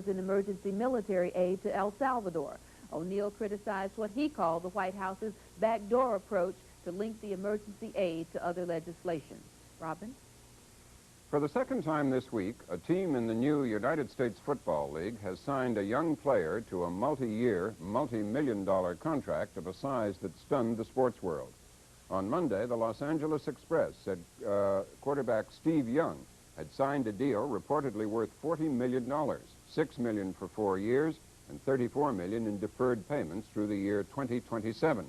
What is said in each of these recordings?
in emergency military aid to El Salvador. O'Neill criticized what he called the White House's backdoor approach to link the emergency aid to other legislation. Robin? For the second time this week, a team in the new United States Football League has signed a young player to a multi-year, multi-million-dollar contract of a size that stunned the sports world. On Monday, the Los Angeles Express said quarterback Steve Young had signed a deal reportedly worth $40 million, $6 million for 4 years and $34 million in deferred payments through the year 2027.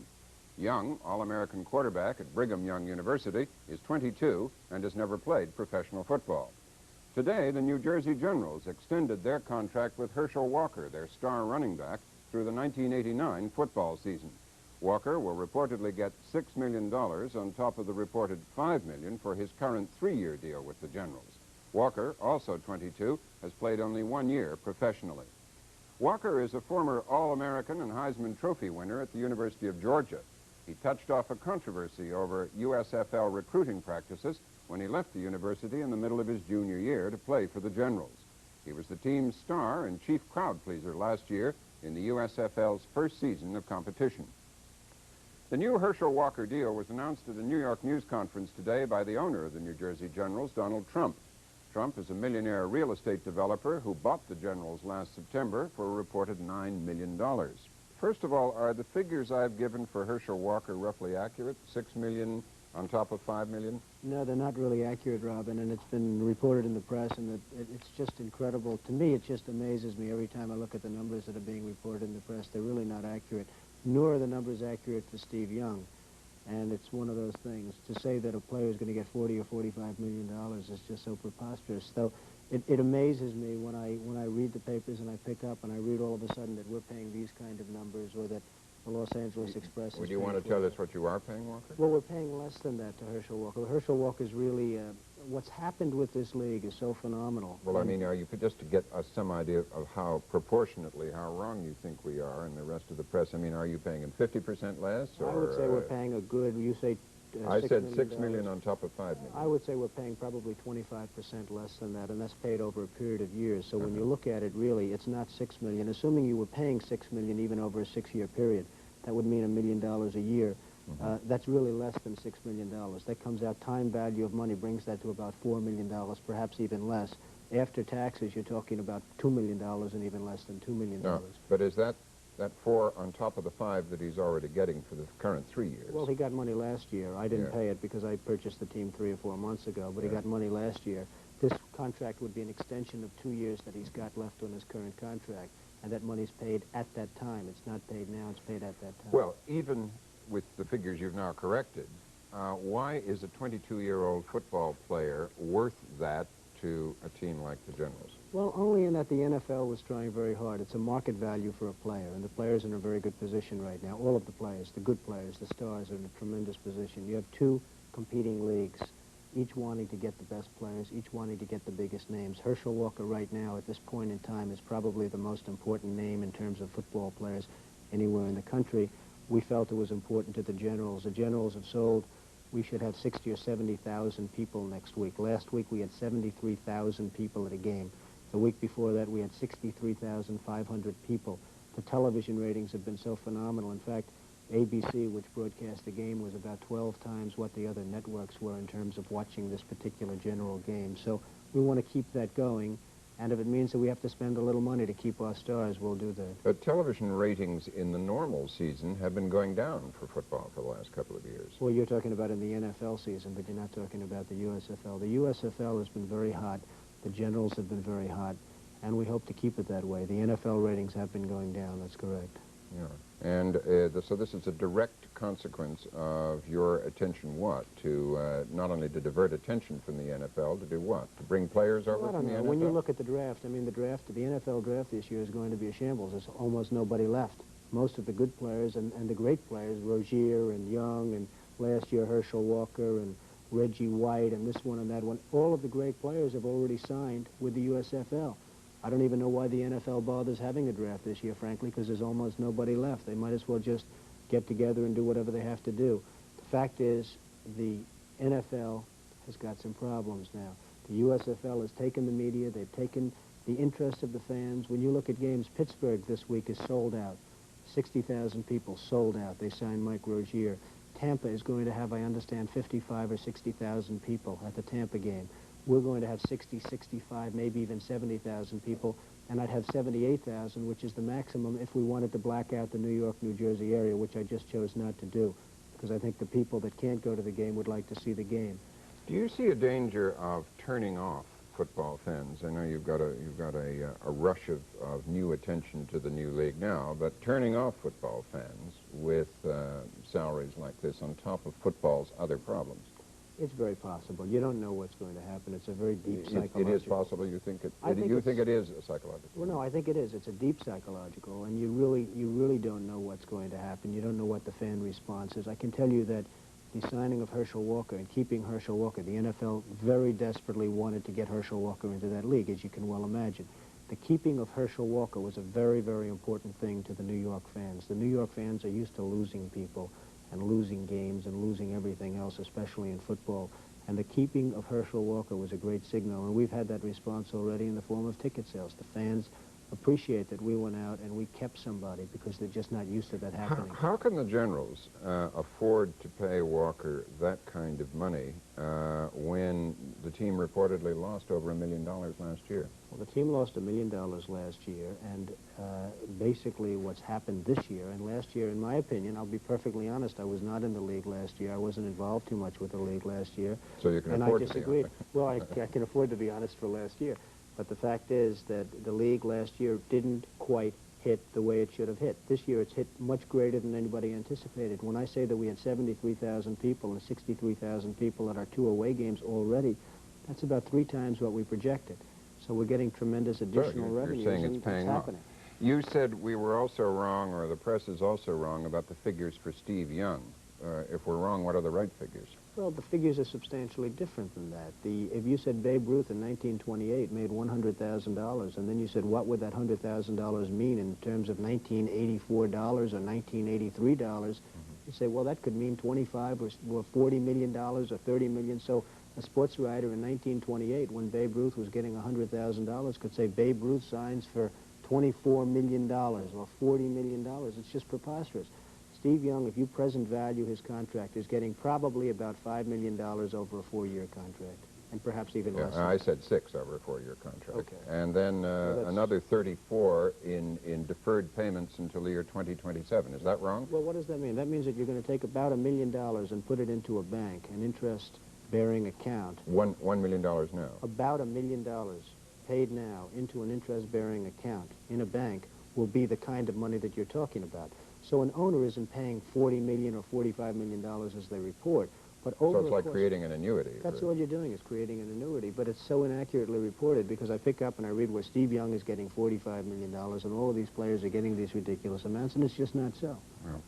Young, All-American quarterback at Brigham Young University, is 22 and has never played professional football. Today, the New Jersey Generals extended their contract with Herschel Walker, their star running back, through the 1989 football season. Walker will reportedly get $6 million on top of the reported $5 million for his current 3-year deal with the Generals. Walker, also 22, has played only 1 year professionally. Walker is a former All-American and Heisman Trophy winner at the University of Georgia. He touched off a controversy over USFL recruiting practices when he left the university in the middle of his junior year to play for the Generals. He was the team's star and chief crowd pleaser last year in the USFL's first season of competition. The new Herschel Walker deal was announced at a New York news conference today by the owner of the New Jersey Generals, Donald Trump. Trump is a millionaire real estate developer who bought the Generals last September for a reported $9 million. First of all, are the figures I've given for Herschel Walker roughly accurate? $6 million on top of $5 million? No, they're not really accurate, Robin, and it's been reported in the press, and it's just incredible. To me, it just amazes me every time I look at the numbers that are being reported in the press. They're really not accurate, nor are the numbers accurate for Steve Young. And it's one of those things. To say that a player is going to get $40 or $45 million is just so preposterous. So it amazes me when I read the papers and I pick up and I read all of a sudden that we're paying these kind of numbers, or that the Los Angeles Express is. Would you want to tell us what you are paying Walker? Well, we're paying less than that to Herschel Walker. Herschel Walker is really, what's happened with this league is so phenomenal. Well, I mean, are you, just to get us some idea of how proportionately, how wrong you think we are and the rest of the press, I mean, are you paying him 50% less? Or, I would say we're paying a good, you say I said $6 million on top of $5 million. I would say we're paying probably 25% less than that, and that's paid over a period of years. So when you look at it, really, it's not $6 million. Assuming you were paying $6 million even over a 6-year period, that would mean $1 million a year. That's really less than $6 million. That comes out, time value of money brings that to about $4 million, perhaps even less. After taxes, you're talking about $2 million and even less than $2 million. No, but is that 4 on top of the 5 that he's already getting for the current 3 years? Well, he got money last year. I didn't pay it because I purchased the team 3 or 4 months ago, but he got money last year. This contract would be an extension of 2 years that he's got left on his current contract, and that money's paid at that time. It's not paid now, it's paid at that time. Well, even with the figures you've now corrected, why is a 22-year-old football player worth that to a team like the Generals? Well, only in that the NFL was trying very hard. It's a market value for a player, and the player's in a very good position right now. All of the players, the good players, the stars, are in a tremendous position. You have 2 competing leagues, each wanting to get the best players, each wanting to get the biggest names. Herschel Walker right now, at this point in time, is probably the most important name in terms of football players anywhere in the country. We felt it was important to the Generals. The Generals have sold, we should have 60 or 70,000 people next week. Last week we had 73,000 people at a game. The week before that we had 63,500 people. The television ratings have been so phenomenal. In fact, ABC, which broadcast the game, was about 12 times what the other networks were in terms of watching this particular General game. So we want to keep that going, and if it means that we have to spend a little money to keep our stars, we'll do that. But television ratings in the normal season have been going down for football for the last couple of years. Well, you're talking about in the NFL season, but you're not talking about the USFL. The USFL has been very hot. The Generals have been very hot, and we hope to keep it that way. The NFL ratings have been going down, that's correct. Yeah. And so this is a direct consequence of your attention, what? To not only to divert attention from the NFL, to do what? To bring players over from the NFL? When you look at the draft, I mean, the NFL draft this year is going to be a shambles. There's almost nobody left. Most of the good players and the great players, Rozier and Young, and last year Herschel Walker and Reggie White and this one and that one, all of the great players have already signed with the USFL. I don't even know why the NFL bothers having a draft this year, frankly, because there's almost nobody left. They might as well just get together and do whatever they have to do. The fact is, the NFL has got some problems now. The USFL has taken the media, they've taken the interest of the fans. When you look at games, Pittsburgh this week is sold out. 60,000 people sold out. They signed Mike Rozier. Tampa is going to have, I understand, 55 or 60,000 people at the Tampa game. We're going to have 60, 65, maybe even 70,000 people, and I'd have 78,000, which is the maximum if we wanted to black out the New York, New Jersey area, which I just chose not to do, because I think the people that can't go to the game would like to see the game. Do you see a danger of turning off football fans? I know you've got a rush of new attention to the new league now, but turning off football fans with salaries like this on top of football's other problems. It's very possible. You don't know what's going to happen. It's a very deep psychological... It is possible. You think you think it is psychological? Well, no, I think it is. It's a deep psychological, and you really don't know what's going to happen. You don't know what the fan response is. I can tell you that the signing of Herschel Walker and keeping Herschel Walker, the NFL very desperately wanted to get Herschel Walker into that league, as you can well imagine. The keeping of Herschel Walker was a very, very important thing to the New York fans. The New York fans are used to losing people and losing games and losing everything else, especially in football. And the keeping of Herschel Walker was a great signal, and we've had that response already in the form of ticket sales. The fans appreciate that we went out and we kept somebody because they're just not used to that happening. How can the Generals afford to pay Walker that kind of money when the team reportedly lost over $1 million last year? Well, the team lost $1 million last year, and basically what's happened this year, and last year, in my opinion, I'll be perfectly honest, I was not in the league last year. I wasn't involved too much with the league last year. So you can afford to be honest. And I disagreed. Well, I can afford to be honest for last year. But the fact is that the league last year didn't quite hit the way it should have hit. This year it's hit much greater than anybody anticipated. When I say that we had 73,000 people and 63,000 people at our 2 away games already, that's about 3 times what we projected. So we're getting tremendous additional revenue. You're saying it's paying off. You said we were also wrong, or the press is also wrong, about the figures for Steve Young. If we're wrong, what are the right figures? Well, the figures are substantially different than that. If you said Babe Ruth in 1928 made $100,000, and then you said what would that $100,000 mean in terms of $1984 or $1983, you say, well, that could mean 25 or $40 million or $30 million. So a sports writer in 1928, when Babe Ruth was getting $100,000, could say Babe Ruth signs for $24 million or $40 million. It's just preposterous. Steve Young, if you present value his contract, is getting probably about $5 million over a 4-year contract, and perhaps even less. I said 6 over a 4-year contract. Okay. And then another 34 in deferred payments until the year 2027. Is that wrong? Well, what does that mean? That means that you're going to take about $1 million and put it into a bank, an interest-bearing account. $1 million now. About $1 million paid now into an interest-bearing account in a bank will be the kind of money that you're talking about. So an owner isn't paying $40 million or $45 million as they report, but over So it's like creating an annuity. That's all you're doing is creating an annuity, but it's so inaccurately reported because I pick up and I read where Steve Young is getting $45 million and all of these players are getting these ridiculous amounts, and it's just not so. Well,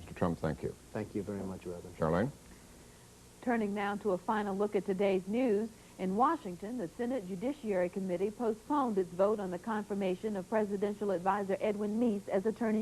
Mr. Trump, thank you. Thank you very much, Reverend. Charlene? Turning now to a final look at today's news. In Washington, the Senate Judiciary Committee postponed its vote on the confirmation of presidential advisor Edwin Meese as Attorney